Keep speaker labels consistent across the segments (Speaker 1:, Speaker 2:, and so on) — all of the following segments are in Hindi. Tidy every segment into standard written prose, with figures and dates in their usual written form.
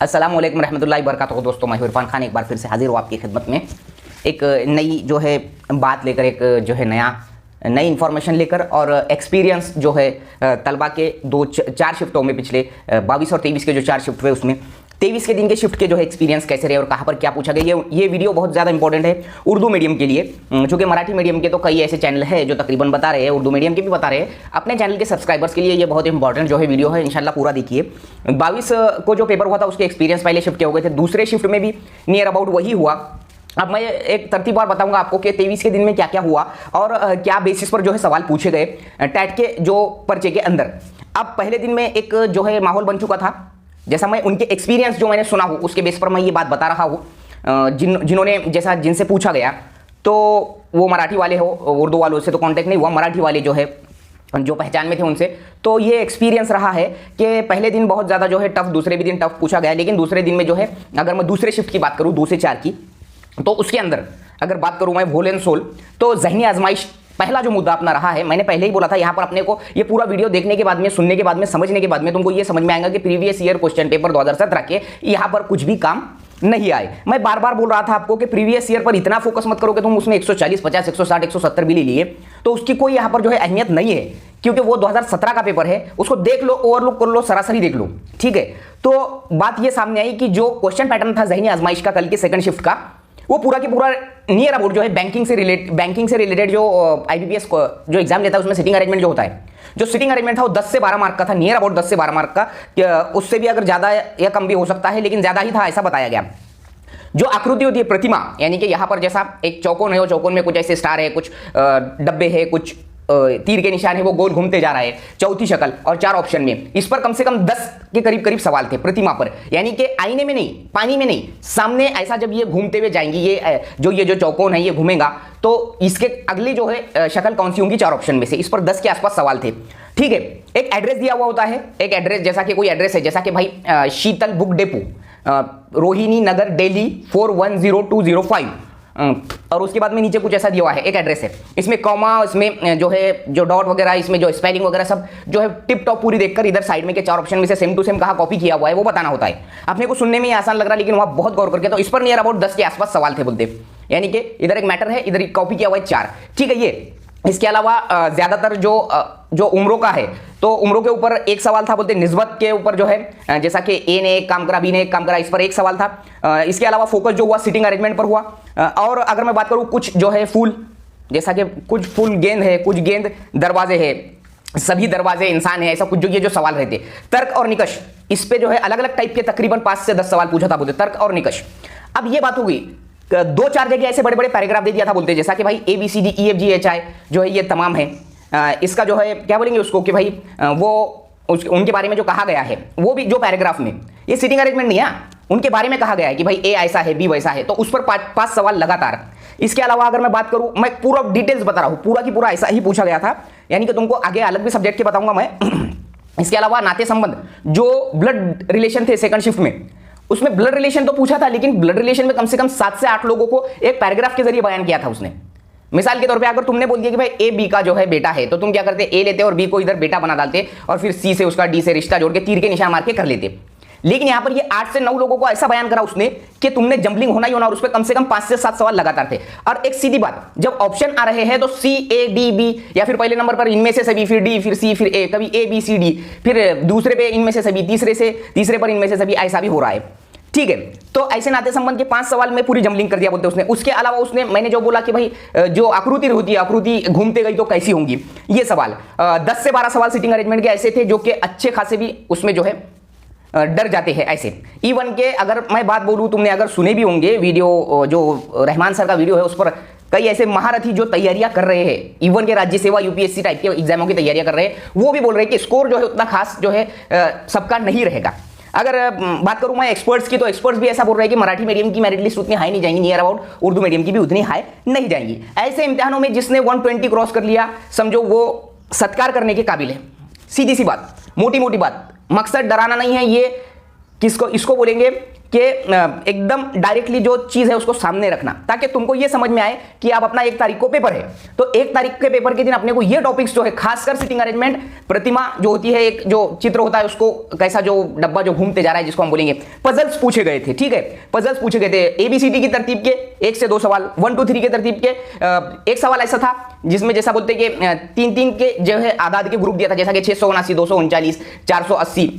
Speaker 1: अस्सलाम वालेकुम रहमतुल्लाहि बरकातहू। दोस्तों मैं इरफान खान एक बार फिर से हाजिर हूँ आपकी खिदमत में एक नई जो है बात लेकर, एक जो है नई इन्फॉर्मेशन लेकर और एक्सपीरियंस जो है तलबा के चार शिफ्टों में पिछले 22 और 23 के जो 4 शिफ्ट हुए उसमें 23 के दिन के शिफ्ट के जो है एक्सपीरियंस कैसे रहे और कहाँ पर क्या पूछा गया। ये वीडियो बहुत ज़्यादा इंपॉर्टेंट है उर्दू मीडियम के लिए, चूँकि मराठी मीडियम के तो कई ऐसे चैनल है जो तकरीबन बता रहे हैं, उर्दू मीडियम के भी बता रहे हैं। अपने चैनल के सब्सक्राइबर्स के लिए ये बहुत इंपॉर्टेंट जो है वीडियो है, इंशाल्लाह पूरा देखिए। 22 को जो पेपर हुआ था उसके एक्सपीरियंस पहले शिफ्ट के हो गए थे, दूसरे शिफ्ट में भी नियर अबाउट वही हुआ। अब मैं एक तरतीबवार बताऊंगा आपको कि 23 के दिन में क्या क्या हुआ और क्या बेसिस पर जो है सवाल पूछे गए टैट के जो पर्चे के अंदर। अब पहले दिन में एक जो है माहौल बन चुका था, जैसा मैं उनके एक्सपीरियंस जो मैंने सुना हो उसके बेस पर मैं ये बात बता रहा हूँ। जिन्होंने जैसा जिनसे पूछा गया तो वो मराठी वाले हो, उर्दू वालों से तो कांटेक्ट नहीं हुआ, मराठी वाले जो है जो पहचान में थे उनसे, तो ये एक्सपीरियंस रहा है कि पहले दिन बहुत ज़्यादा जो है टफ, दूसरे भी दिन टफ पूछा गया, लेकिन दूसरे दिन में जो है अगर मैं दूसरे शिफ्ट की बात करूँ 2 से 4 की, तो उसके अंदर अगर बात करूँ मैं वोल एंड सोल, तो ज़हनी आजमाइश पहला जो मुद्दा अपना रहा है। मैंने पहले ही बोला था यहाँ पर अपने को ये पूरा वीडियो देखने के बाद में, सुनने के बाद में, समझने के बाद में तुमको ये समझ में आएगा कि प्रीवियस ईयर क्वेश्चन पेपर 2017 के यहाँ पर कुछ भी काम नहीं आए। मैं बार बार बोल रहा था आपको कि प्रीवियस ईयर पर इतना फोकस मत करो कि तुम उसमें 140, 50, 160, 170 भी ले लिए तो उसकी कोई यहाँ पर जो है अहमियत नहीं है, क्योंकि वो 2017 का पेपर है, उसको देख लो, ओवरलुक कर लो, सरासरी देख लो, ठीक है। तो बात ये सामने आई कि जो क्वेश्चन पैटर्न था ज़हनी आजमाइश का कल के सेकंड शिफ्ट का, वो पूरा की पूरा नियर अबाउट जो है बैंकिंग से रिलेटेड जो आईबीपीएस जो एग्जाम लेता है उसमें सिटिंग अरेंजमेंट जो होता है, जो सिटिंग अरेंजमेंट था वो 10 से 12 मार्क का था, नियर अबाउट 10 से 12 मार्क का, उससे भी अगर ज़्यादा या कम भी हो सकता है, लेकिन ज़्यादा ही था ऐसा बताया गया। जो आकृति होती है प्रतिमा, यानी कि यहाँ पर जैसा एक चौकोन है, वो चौकोन में कुछ ऐसे स्टार है, कुछ डब्बे है, कुछ तीर के निशान है, वो गोल घूमते जा रहा है, चौथी शक्ल और 4 ऑप्शन में। इस पर कम से कम 10 के करीब सवाल थे प्रतिमा पर, यानी कि आईने में नहीं, पानी में नहीं, सामने ऐसा जब ये घूमते हुए जाएंगी, ये जो चौकोन है ये घूमेगा तो इसके अगली जो है शक्ल कौन सी होंगी 4 ऑप्शन में से। इस पर 10 के आसपास सवाल थे, ठीक है। एक एड्रेस दिया हुआ होता है, एक एड्रेस जैसा कि कोई एड्रेस है, जैसा कि भाई शीतल बुक डेपो, रोहिणी नगर, दिल्ली 410205, और उसके बाद में नीचे कुछ ऐसा दिया हुआ है, एक एड्रेस है, इसमें कॉमा, इसमें जो है जो डॉट वगैरह, इसमें जो स्पेलिंग वगैरह सब जो है टिप टॉप पूरी देखकर इधर साइड में के 4 ऑप्शन में से सेम टू सेम कहाँ कॉपी किया हुआ है वो बताना होता है। अपने को सुनने में ही आसान लग रहा है, लेकिन वहाँ बहुत गौर करके, तो इस पर नियर अबाउट 10 के आसपास सवाल थे बोलते, यानी कि इधर एक मैटर है, इधर कॉपी किया हुआ है 4, ठीक है। ये इसके अलावा ज्यादातर जो उम्रों का है, तो उम्रों के ऊपर एक सवाल था बोलते, निस्बत के ऊपर जो है जैसा कि ए ने एक काम करा, बी ने एक काम करा, इस पर एक सवाल था। इसके अलावा फोकस जो हुआ सिटिंग अरेंजमेंट पर हुआ। और अगर मैं बात करूं कुछ जो है फूल, जैसा कि कुछ फूल गेंद है, कुछ गेंद दरवाजे है, सभी दरवाजे इंसान है, ऐसा कुछ जो ये जो सवाल रहते, तर्क और निकष, इस पे जो है अलग अलग टाइप के तकरीबन 5 से 10 सवाल पूछा था बोलते, तर्क और निकष। अब ये बात हो गई, 2-4 जगह ऐसे बड़े बड़े पैराग्राफ दे दिया था बोलते, जैसा कि भाई ABCDEFGHI जो है ये तमाम है, इसका जो है क्या बोलेंगे उसको कि भाई वो उनके बारे में जो कहा गया है, वो भी जो पैराग्राफ में, ये सिटिंग अरेंजमेंट नहीं है, उनके बारे में कहा गया है कि भाई ए ऐसा है, बी वैसा है, तो उस पर 5 सवाल लगातार। इसके अलावा अगर मैं बात करूं, मैं पूरा डिटेल्स बता रहा हूं, पूरा की पूरा ऐसा ही पूछा गया था, यानी कि तुमको आगे अलग भी सब्जेक्ट के बताऊंगा मैं। इसके अलावा नाते संबंध, जो ब्लड रिलेशन थे सेकंड शिफ्ट में, उसमें ब्लड रिलेशन तो पूछा था, लेकिन ब्लड रिलेशन में कम से कम 7 से 8 लोगों को एक पैराग्राफ के जरिए बयान किया था उसने। मिसाल के तौर पे अगर तुमने बोल दिया कि भाई ए बी का जो है बेटा है, तो तुम क्या करते, ए लेते और बी को इधर बेटा बना डालते और फिर सी से उसका डी से रिश्ता जोड़ के तीर के निशान मार के कर लेते। लेकिन यहां पर ये 8 से 9 लोगों को ऐसा बयान करा उसने कि तुमने जंबलिंग होना ही होना, और उस पर कम से कम 5 से 7 सवाल लगातार थे। और एक सीधी बात, जब ऑप्शन आ रहे हैं तो C A D B, या फिर पहले नंबर पर इनमें से सभी, फिर D, फिर C, फिर A, कभी A B C D, फिर दूसरे पे इनमें से सभी, तीसरे पर इनमें से सभी, ऐसा भी हो रहा है, ठीक है। तो ऐसे नाते संबंध के 5 सवाल में पूरी जंबलिंग कर दिया बोलते उसने। उसके अलावा उसने, मैंने जो बोला कि भाई जो आकृति होती है, आकृति घूमते गई तो कैसी होंगी, ये सवाल 10 से 12 सवाल सिटिंग अरेंजमेंट के ऐसे थे जो कि अच्छे खासे भी उसमें जो है डर जाते हैं ऐसे। इवन के अगर मैं बात बोलूं, तुमने अगर सुने भी होंगे वीडियो, जो रहमान सर का वीडियो है, उस पर कई ऐसे महारथी जो तैयारियां कर रहे हैं, इवन के राज्य सेवा UPSC टाइप के एग्जामों की तैयारियां कर रहे हैं, वो भी बोल रहे हैं कि स्कोर जो है उतना खास जो है सबका नहीं रहेगा। अगर बात करूं मैं एक्सपर्ट्स की, तो एक्सपर्ट्स भी ऐसा बोल रहे हैं कि मराठी मीडियम की मेरिट लिस्ट उतनी हाई नहीं जाएंगी, नियर अबाउट उर्दू मीडियम की भी उतनी हाई नहीं जाएंगी। ऐसे इम्तिहानों में जिसने 120 क्रॉस कर लिया, समझो वो सत्कार करने के काबिल है। सीधी सी बात, मोटी मोटी बात, मकसद डराना नहीं है, ये किसको इसको बोलेंगे कि एकदम डायरेक्टली जो चीज है उसको सामने रखना, ताकि तुमको ये समझ में आए कि आप अपना 1 तारीख को पेपर है, तो 1 तारीख के पेपर के दिन अपने को ये टॉपिक्स जो है, खासकर सिटिंग अरेंजमेंट, प्रतिमा जो होती है, एक जो चित्र होता है उसको कैसा, जो डब्बा जो घूमते जा रहा है जिसको हम बोलेंगे, पजल्स पूछे गए थे। ठीक है, पजल्स पूछे गए थे ABCD की तरतीब के 1 से 2 सवाल, 1 2 3 के तरतीब के। एक सवाल ऐसा था जिसमें जैसा बोलते कि 3 के जो है आधार के ग्रुप दिया था, जैसा कि 679, 239, 480,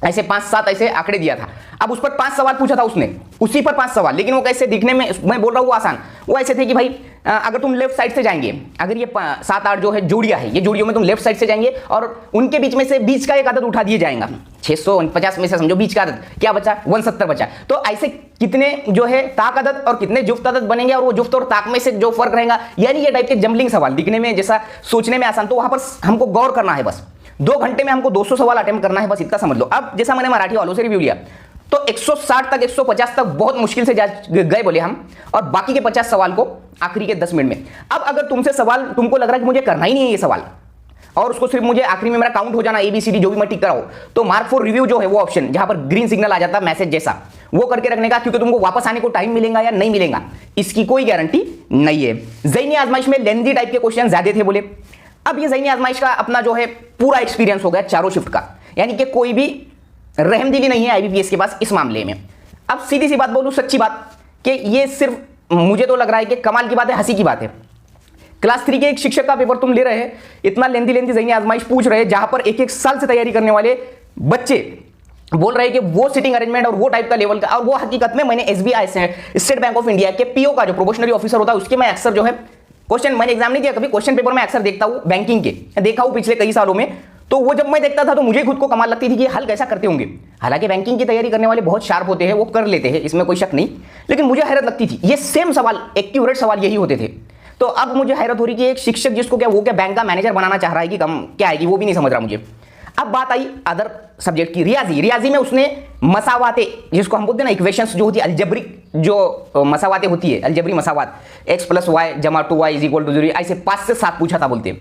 Speaker 1: ऐसे 5-7 ऐसे आंकड़े दिया था। अब उस पर 5 सवाल पूछा था उसने, उसी पर 5 सवाल, लेकिन वो कैसे दिखने में, मैं बोल रहा हूँ वो आसान, वो ऐसे थे कि भाई अगर तुम लेफ्ट साइड से जाएंगे, अगर ये 7-8 जो है जोड़ियां है, ये जोड़ियों में तुम लेफ्ट साइड से जाएंगे और उनके बीच में से बीच का एक आदत उठा दिया जाएगा, 650 में से समझो बीच का आदत क्या बचा, 170 बचा। तो ऐसे कितने जो है ताक आदत और कितने जुफ्त आदत बनेंगे, और वो जुफ्त और ताक में से जो फर्क रहेगा, यानी ये टाइप के जंबलिंग सवाल दिखने में जैसा सोचने में आसान, तो वहां पर हमको गौर करना है। बस 2 घंटे में हमको 200 सवाल अटेम्प्ट करना है, बस इतना समझ लो। अब जैसा मैंने मराठी वालों से रिव्यू लिया तो 160 तक 150 तक बहुत मुश्किल से गए बोले हम, और बाकी के 50 सवाल को आखिरी के 10 मिनट में। अब अगर तुमसे सवाल, तुमको लग रहा है कि मुझे करना ही नहीं है ये सवाल, और उसको सिर्फ मुझे आखिरी में मेरा काउंट हो जाना ABCD जो भी मैं टिक कराऊं, तो मार्क फॉर रिव्यू जो है वो ऑप्शन जहां पर ग्रीन सिग्नल आ जाता है मैसेज जैसा, वो करके रखने का, क्योंकि तुमको वापस आने को टाइम मिलेगा या नहीं मिलेगा इसकी कोई गारंटी नहीं है। ज़हनी आजमाइश में लेंथी टाइप के क्वेश्चन ज्यादा थे बोले। अब ये ज़हनी आजमाइश का अपना जो है पूरा एक्सपीरियंस हो गया चारों शिफ्ट का, यानी कि कोई भी रहमदिली नहीं है IBPS के पास इस मामले में। अब सीधी सी बात बोलूं, सच्ची बात, कि ये सिर्फ मुझे तो लग रहा है कि कमाल की बात है, हंसी की बात है। क्लास 3 के एक शिक्षक का पेपर तुम ले रहे हैं, इतना लेंथी ज़हनी आजमाइश पूछ रहे हैं, जहां पर 1-1 साल से तैयारी करने वाले बच्चे बोल रहे हैं कि वो सिटिंग अरेंजमेंट और वो टाइप का लेवल का, और वो हकीकत में मैंने SBI state bank of India के PO का जो प्रोबेशनरी ऑफिसर होता है उसके मैं अक्सर जो है क्वेश्चन, मैंने एग्जाम नहीं दिया कभी, क्वेश्चन पेपर में अक्सर देखता हूं बैंकिंग के, देखा हूं पिछले कई सालों में, तो वो जब मैं देखता था तो मुझे खुद को कमाल लगती थी कि हल कैसा करते होंगे। हालांकि बैंकिंग की तैयारी करने वाले बहुत शार्प होते हैं, वो कर लेते हैं, इसमें कोई शक नहीं, लेकिन मुझे हैरत लगती थी, ये सेम सवाल, एक्यूरेट सवाल यही होते थे। तो अब मुझे हैरत हो रही कि एक शिक्षक जिसको क्या वो क्या बैंक का मैनेजर बनाना चाह रहा है कि कम क्या है कि वो भी नहीं समझ रहा मुझे। अब बात आई अदर सब्जेक्ट की, रियाजी में उसने मसावाते, जिसको हम बोलते हैं ना इक्वेशंस जो होती है, अलजेब्रिक जो मसावाते होती है, अलजेब्रिक मसावात, x + y = 2y = 0, ऐसे 5 से 7 पूछा था बोलते।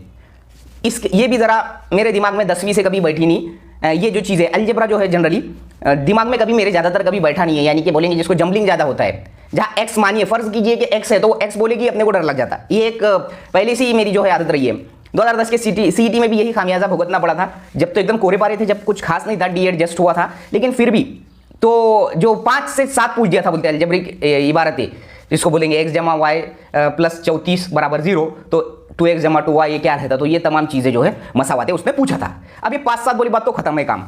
Speaker 1: ये भी जरा मेरे दिमाग में 10वीं से कभी बैठी नहीं, ये जो चीज़ है अलजेब्रा जो है जनरली दिमाग में कभी मेरे ज़्यादातर कभी बैठा नहीं है, यानी कि बोलेंगे जिसको जंबलिंग ज़्यादा होता है, जहाँ x मानिए, फर्ज कीजिए कि x है तो वो x बोलेगी, अपने को डर लग जाता। ये एक पहले से ही मेरी जो है आदत रही है। 2010 के CET में भी यही खामियाजा भुगतना पड़ा था, जब तो एकदम कोरे पारे थे, जब कुछ खास नहीं था, D एडजस्ट हुआ था, लेकिन फिर भी तो जो 5 से 7 पूछ दिया था बोलते अलजेब्रिक इबारतें, जिसको बोलेंगे x + y + 34 = 0, तो 2x + 2y ये क्या रहता, तो ये तमाम चीज़ें जो है मसावाते उसने पूछा था। अब ये 5-7 बोली बात तो खत्म है काम।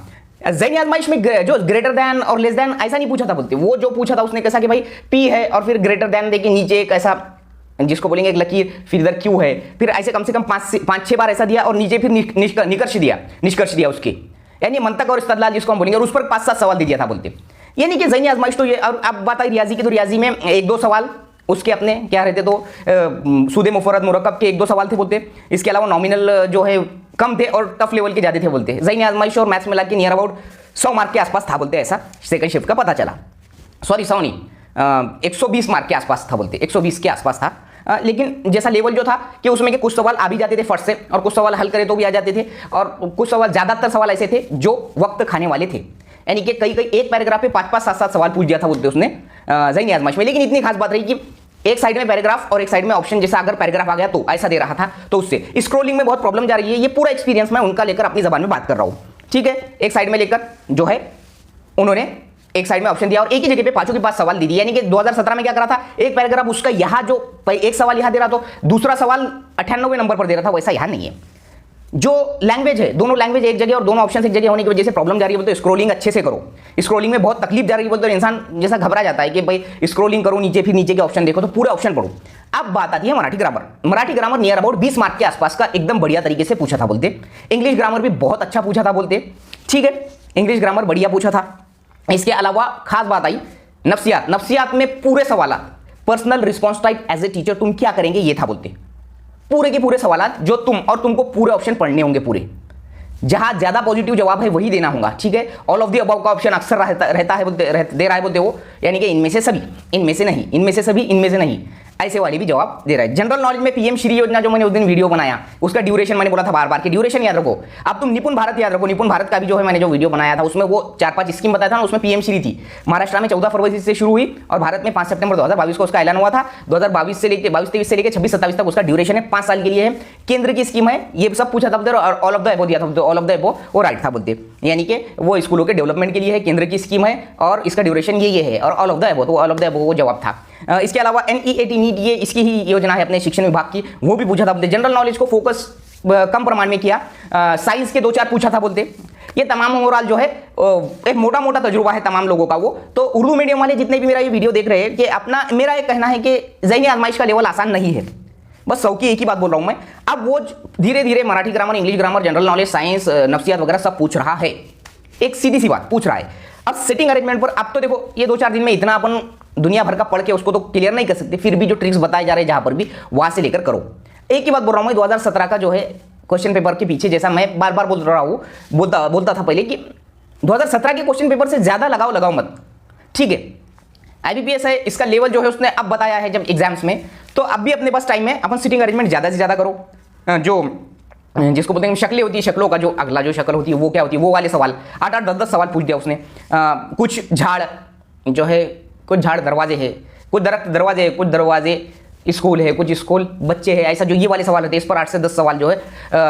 Speaker 1: ज़हनी आजमाइश में जो ग्रेटर दैन और लेस दैन ऐसा नहीं पूछा था बोलते, वो जो पूछा था उसने कैसा कि भाई P है और फिर ग्रेटर दैन देखिए नीचे एक ऐसा जिसको बोलेंगे एक लकीर, फिर इधर Q है, फिर ऐसे कम से कम 5-6 बार ऐसा दिया, और नीचे फिर निष्कर्ष दिया उसके, यानी मंतक और इस्तदलाल जिसको हम बोलेंगे, और उस पर 5-7 सवाल दे दिया था बोलते। यानी कि ज़हनी आजमाइश तो ये। और अब बात आई रियाजी की, तो रियाजी में 1-2 सवाल उसके अपने क्या रहते, तो सूदे मुफरद मुरक्कब के 1-2 सवाल थे बोलते। इसके अलावा नॉमिनल जो है कम थे और टफ लेवल के ज़्यादा थे बोलते। ज़हनी आजमाइश और मैथ्स मिला के नियर अबाउट 100 मार्क के आसपास था बोलते, ऐसा सेकंड शिफ्ट का पता चला। सॉरी 100 नहीं, 120 मार्क के आसपास था बोलते, 120 के आसपास था। लेकिन जैसा लेवल जो था कि उसमें के कुछ सवाल आ भी जाते थे फट से, और कुछ सवाल हल करे तो भी आ जाते थे, और कुछ सवाल, ज़्यादातर सवाल ऐसे थे जो वक्त खाने वाले थे, यानी कि कई एक पैराग्राफ पे 5-5, 7-7 सवाल पूछ दिया था बोलते उसने ज़हनी आजमाइश में। लेकिन इतनी खास बात रही कि एक साइड में पैराग्राफ और एक साइड में ऑप्शन, जैसा अगर पैराग्राफ आ गया तो ऐसा दे रहा था, तो उससे स्क्रोलिंग में बहुत प्रॉब्लम जा रही है। ये पूरा एक्सपीरियंस मैं उनका लेकर अपनी जबान में बात कर रहा हूँ, ठीक है। एक साइड में लेकर जो है उन्होंने एक साइड में ऑप्शन दिया और एक ही जगह पे 5 के 5 सवाल दे दिए, यानी कि 2017 में क्या करा था, एक पैराग्राफ उसका यहाँ जो एक सवाल यहाँ दे रहा तो दूसरा सवाल 98वें नंबर पर दे रहा था, वैसा यहाँ नहीं है। जो लैंग्वेज है, दोनों लैंग्वेज एक जगह और दोनों ऑप्शन एक जगह होने की वजह से प्रॉब्लम जा रही है बोलते, स्क्रोलिंग अच्छे से करो। स्क्रोलिंग में बहुत तकलीफ जा रही है बोलते, इंसान जैसा घबरा जाता है कि भाई स्क्रोलिंग करो नीचे, फिर नीचे के ऑप्शन देखो, तो पूरे ऑप्शन पढ़ो। अब बात आती है Marathi grammar. Marathi grammar near about 20 mark के आसपास का एकदम बढ़िया तरीके से पूछा था बोलते। इंग्लिश ग्रामर भी बहुत अच्छा पूछा था बोलते, ठीक है, इंग्लिश ग्रामर बढ़िया पूछा था। इसके अलावा खास बात आई नफ्सियात में पूरे सवाल, personal response type as a teacher तुम क्या करेंगे, ये था बोलते। पूरे के पूरे सवाल जो तुमको पूरे ऑप्शन पढ़ने होंगे, पूरे जहां ज्यादा पॉजिटिव जवाब है वही देना होगा, ठीक है। ऑल ऑफ द अबव का ऑप्शन अक्सर रहता है बोलते, दे रहा है बोलते वो, यानी कि इनमें से सभी, इनमें से नहीं, इनमें से सभी, इनमें से नहीं, ऐसे वाली भी जवाब दे रहा है। जनरल नॉलेज में पीएम श्री योजना जो मैंने उस दिन वीडियो बनाया, उसका ड्यूरेशन मैंने बोला था बार बार कि ड्यूरेशन याद रखो। अब तुम निपुण भारत याद रखो। निपुण भारत का भी जो है मैंने जो वीडियो बनाया था उसमें वो 4-5 स्कीम बताया था ना, उसमें पीएम श्री थी। महाराष्ट्र में 14 फरवरी से शुरू हुई और भारत में 5 सितंबर 2022 को उसका ऐलान हुआ था। 2022 से लेकर 22-23 से लेकर 26-27 तक उसका ड्यूरेशन है, 5 साल के लिए है। केंद्र की स्कीम है, ये सब पूछा था और ऑल ऑफ द एबो दिया था। ऑल ऑफ द एबो वो राइट था बोलते, यानी कि वो स्कूलों के डेवलपमेंट के लिए है, केंद्र की स्कीम है और इसका ड्यूरेशन ये है और ऑल ऑफ द एबो, तो ऑल ऑफ द एबो वो जवाब था। इसके अलावा NEAT नीट ये इसकी ही योजना है अपने शिक्षण विभाग की, वो भी पूछा था बोलते। जनरल नॉलेज को फोकस कम प्रमाण में किया। साइंस के 2-4 पूछा था बोलते। ये तमाम ओवरऑल जो है एक मोटा मोटा तजुर्बा है तमाम लोगों का वो। तो उर्दू मीडियम वाले जितने भी मेरा ये वीडियो देख रहे हैं कि अपना मेरा एक कहना है कि ज़हनी आजमाइश का लेवल आसान नहीं है, बस सौ की एक ही बात बोल रहा हूं मैं। अब वो धीरे धीरे Marathi grammar, English grammar, general knowledge, science, नफ्सियात वगैरह सब पूछ रहा है। एक सीधी सी बात पूछ रहा है। अब सिटिंग अरेंजमेंट पर अब तो देखो ये 2-4 दिन में इतना अपन दुनिया भर का पढ़ के उसको तो क्लियर नहीं कर सकते, फिर भी जो ट्रिक्स बताए जा रहे हैं जहां पर भी वहां से लेकर करो। एक ही बात बोल रहा हूं मैं, 2017 का जो है क्वेश्चन पेपर के पीछे, जैसा मैं बार बार बोल रहा हूं, बोलता था पहले कि 2017 के क्वेश्चन पेपर से ज्यादा लगाओ मत, ठीक है। IBPS है, इसका लेवल जो है उसने अब बताया है जब एग्जाम्स में, तो अब भी अपने पास टाइम है, अपन सिटिंग अरेंजमेंट ज्यादा से ज्यादा करो। जो जिसको बोलते हैं शक्लें होती है, शक्लों का जो अगला जो शक्ल होती है वो क्या होती है, वो वाले सवाल 8-8, 10-10 सवाल पूछ दिया उसने। कुछ झाड़ जो है, कुछ झाड़ दरवाजे है, कुछ दरख्त दरवाजे है, कुछ दरवाजे स्कूल है, कुछ स्कूल बच्चे है, ऐसा जो ये वाले सवाल होते हैं, इस पर 8 से 10 सवाल जो है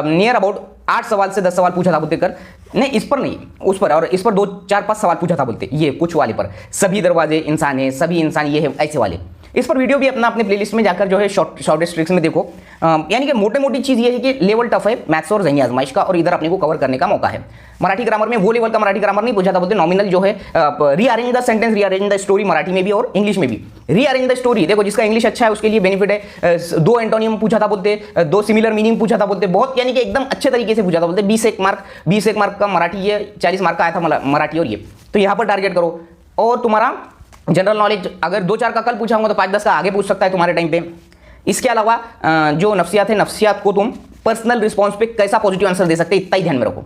Speaker 1: नियर अबाउट 8 सवाल से 10 सवाल पूछा था बोलते कर, नहीं इस पर नहीं, उस पर, और इस पर 2-4-5 सवाल पूछा था बोलते, ये कुछ वाले पर सभी दरवाजे इंसान है, सभी इंसान ये है, ऐसे वाले। इस पर वीडियो भी अपने प्लेलिस्ट में जाकर जो है शॉर्टेस्ट ट्रिक्स में देखो। यानी कि मोटी मोटी चीज़ ये है कि लेवल टफ है मैथ्स और ज़हनी आजमाइश का, और इधर अपने को कवर करने का मौका है। मराठी ग्रामर में वो लेवल का मराठी ग्रामर नहीं पूछा था बोलते, नॉमिनल जो है rearrange the sentence, rearrange the story, Marathi में भी और इंग्लिश में भी। रीअरेंज द स्टोरी देखो, जिसका इंग्लिश अच्छा है उसके लिए बेनिफिट है। 2 एंटोनियम पूछा था बोलते, 2 सिमिलर मीनिंग पूछा था बोलते, बहुत यानी कि एकदम अच्छे तरीके से पूछा था बोलते। 20 मार्क का मराठी, ये 40 मार्क का आया था मराठी, और ये तो यहाँ पर टारगेट करो। और तुम्हारा जनरल नॉलेज अगर 2-4 का कल पूछा होगा तो 5-10 का आगे पूछ सकता है तुम्हारे टाइम पे। इसके अलावा जो नफ्सियात है, नफ्सियात को तुम पर्सनल रिस्पॉन्स पे कैसा पॉजिटिव आंसर दे सकते हैं, इतना ही ध्यान में रखो।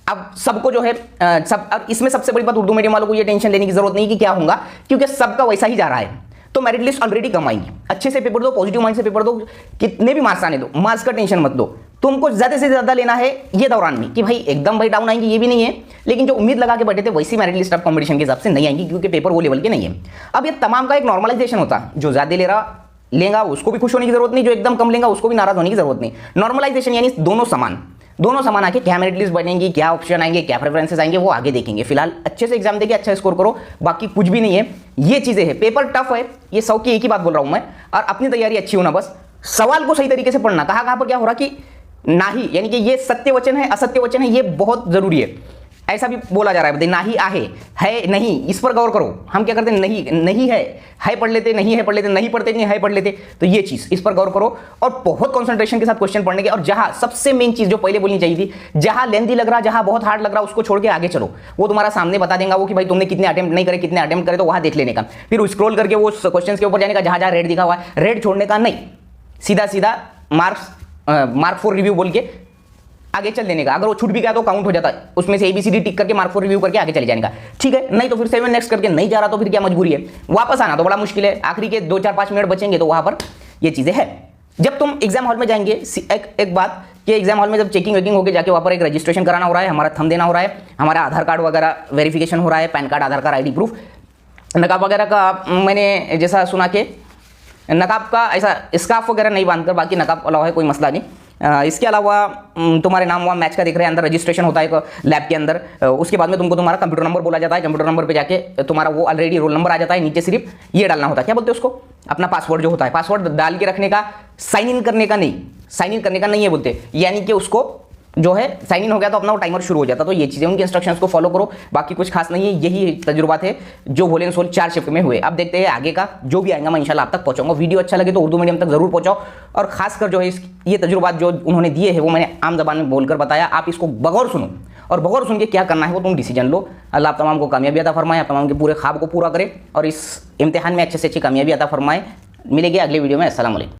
Speaker 1: अब सबको जो है अब इसमें सबसे बड़ी बात, उर्दू मीडियम वालों को ये टेंशन लेने की जरूरत नहीं कि क्या होगा, क्योंकि सबका वैसा ही जा रहा है। तो मेरिट लिस्ट ऑलरेडी कम आएंगी। अच्छे से पेपर दो, पॉजिटिव माइंड से पेपर दो, कितने भी मार्क्स आने दो, मार्क्स का टेंशन मत दो। तुमको ज्यादा से ज्यादा लेना है ये दौरान में कि भाई एकदम भाई डाउन आएंगे ये भी नहीं है, लेकिन जो उम्मीद लगा के बैठे थे वैसी मेरिट लिस्ट ऑफ कॉम्पिटिशन के हिसाब से नहीं आएंगी, क्योंकि पेपर वो लेवल के नहीं है। अब ये तमाम का एक नॉर्मलाइजेशन होता है, जो ज्यादा ले रहा लेगा उसको भी खुश होने की जरूरत नहीं, जो एकदम कम लेगा उसको भी नाराज होने की जरूरत नहीं। नॉर्मलाइजेशन यानी दोनों समान आके क्या मेरिट लिस्ट बनेंगी, क्या ऑप्शन आएंगे, क्या प्रेफरेंसेस आएंगे, वो आगे देखेंगे। फिलहाल अच्छे से एग्जाम देके अच्छा स्कोर करो, बाकी कुछ भी नहीं है। ये चीजें है, पेपर टफ है, ये 100 की एक ही बात बोल रहा हूं मैं, और अपनी तैयारी अच्छी होना, बस सवाल को सही तरीके से पढ़ना। कहां पर क्या हो रहा कि नाही, यानी कि ये सत्य वचन है, असत्य वचन है, ये बहुत जरूरी है। ऐसा भी बोला जा रहा है, नाही है नहीं, इस पर गौर करो। हम क्या करते हैं, नहीं है पढ़ लेते, नहीं है पढ़ लेते, नहीं पढ़ते नहीं है पढ़ लेते। तो ये चीज, इस पर गौर करो और बहुत कंसंट्रेशन के साथ क्वेश्चन पढ़ने के। और जहां सबसे मेन चीज जो पहले बोलनी चाहिए थी, जहां लेंथी लग रहा, जहां बहुत हार्ड लग रहा, उसको छोड़ के आगे चलो। वो तुम्हारा सामने बता देगा वो कि भाई तुमने कितने अटेम्प्ट नहीं करे, कितने अटेम्प्ट करे, तो वहां देख लेने का। फिर स्क्रॉल करके वो क्वेश्चन के ऊपर जाने का, जहां रेड दिखा हुआ है, रेड छोड़ने का नहीं, सीधा मार्क फॉर रिव्यू बोल के आगे चल देने का। अगर वो छूट भी गया तो काउंट हो जाता है, उसमें से ABCD टिक करके मार्क फॉर रिव्यू करके आगे चले जाने का, ठीक है। नहीं तो फिर 7 नेक्स्ट करके नहीं जा रहा तो फिर क्या मजबूरी है, वापस आना तो बड़ा मुश्किल है। आखिरी के 2-4-5 मिनट बचेंगे तो वहां पर ये चीजें हैं। जब तुम एग्जाम हॉल में जाएंगे, एक बात कि एग्जाम हॉल में जब चेकिंग वेकिंग होकर जाके वहां पर एक रजिस्ट्रेशन कराना हो रहा है, हमारा थंब देना हो रहा है, हमारा आधार कार्ड वगैरह वेरिफिकेशन हो रहा है, पैन कार्ड, आधार कार्ड, ID प्रूफ, नकाब वगैरह का मैंने जैसा सुना के नकाब का ऐसा स्कार्फ वगैरह नहीं बांधकर, बाकी नकाब अलावा है, कोई मसला नहीं। इसके अलावा तुम्हारे नाम वहाँ मैच का दिख रहे हैं, अंदर रजिस्ट्रेशन होता है एक लैब के अंदर। उसके बाद में तुमको तुम्हारा कंप्यूटर नंबर बोला जाता है, कंप्यूटर नंबर पे जाके तुम्हारा वो ऑलरेडी रोल नंबर आ जाता है, नीचे सिर्फ ये डालना होता है, क्या बोलते हैं उसको, अपना पासवर्ड जो होता है, पासवर्ड डाल के रखने का, साइन इन करने का नहीं है बोलते, यानी कि उसको जो है साइन इन हो गया तो अपना वो टाइमर शुरू हो जाता। तो ये चीजें, उनके इंस्ट्रक्शंस को फॉलो करो, बाकी कुछ खास नहीं है। यही तजुर्बा थे जो भोले एंड सोल 4 शिफ्ट में हुए। अब देखते हैं आगे का जो भी आएगा, मैं इंशाल्लाह आप तक पहुंचाऊंगा। वीडियो अच्छा लगे तो उर्दू मीडियम तक जरूर पहुंचाओ, और खासकर जो है ये तजुर्बा जो उन्होंने दिए है वो मैंने आम जबान में बोलकर बताया। आप इसको बगौर सुनो, और बगौर सुन के क्या करना है वो तुम डिसीजन लो। अल्लाह आप तमाम को कामयाबी अता फरमाए, आप तमाम के पूरे ख्वाब को पूरा करे, और इस इम्तिहान में अच्छे से अच्छी कामयाबी अता फरमाए। मिलेंगे अगले वीडियो में। अस्सलाम वालेकुम।